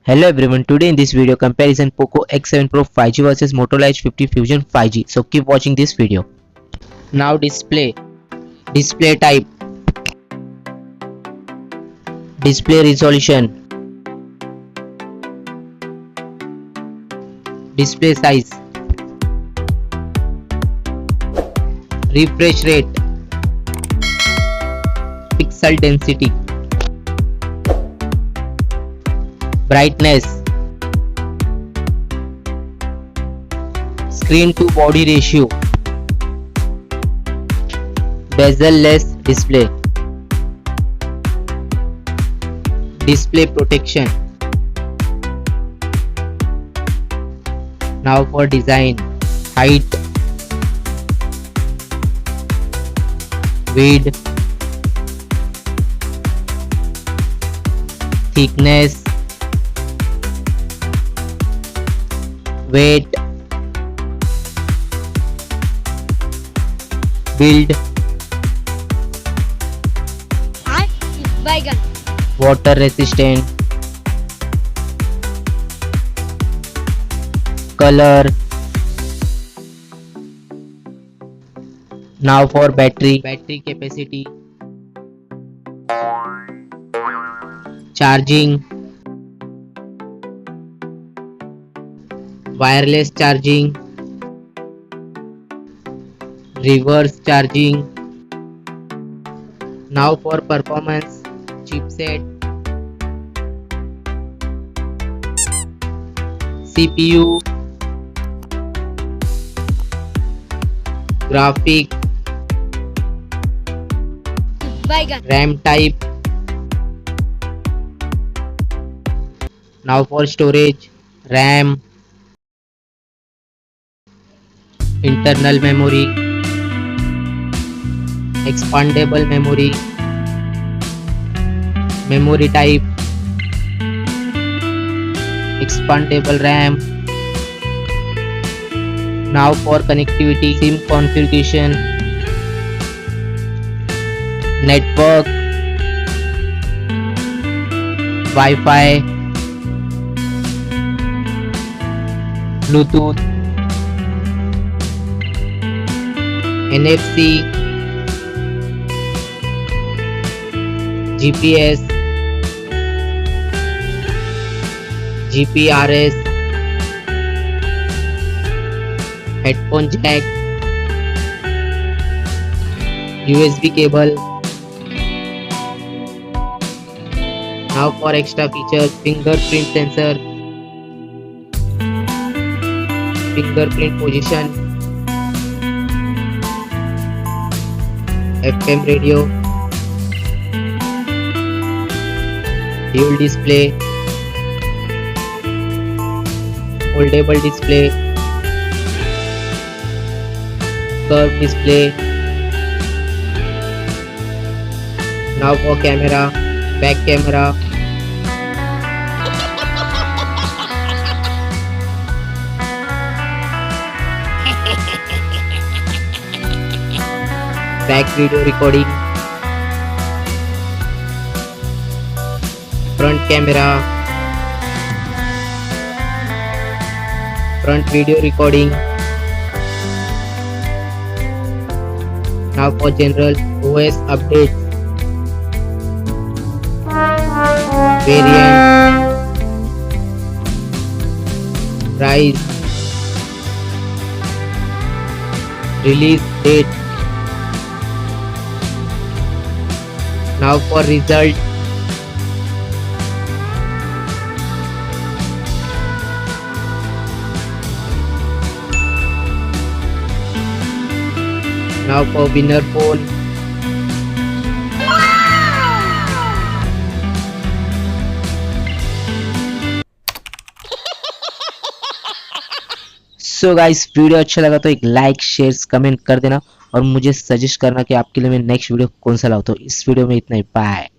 Hello everyone, today in this video comparison Poco X7 Pro 5G versus Motorola H50 Fusion 5G. So keep watching this video. Now display type, display resolution, display size, refresh rate, pixel density, brightness, screen to body ratio, bezel-less display, display protection. Now for design, height, width, thickness, weight, build, water resistant, color. Now for battery capacity, charging, wireless charging, reverse charging. Now for performance, chipset, CPU, graphic, RAM type. Now for storage, RAM, internal memory, expandable memory, memory type, expandable RAM. Now for connectivity, SIM configuration, network, Wi-Fi, Bluetooth, NFC, GPS, GPRS, headphone jack, USB cable. Now for extra features, fingerprint sensor, fingerprint position, FM radio, dual display, foldable display, curved display. Now for camera, back camera, back video recording, front camera, front video recording. Now for general OS updates, variant, price, release date. Now for result, now for winner phone. So guys, video अच्छा लगा तो एक like, share, comment कर देना और मुझे suggest करना कि आपके लिए मैं नेक्स्ट वीडियो कौन सा लाऊं। तो इस वीडियो में इतना ही, बाय।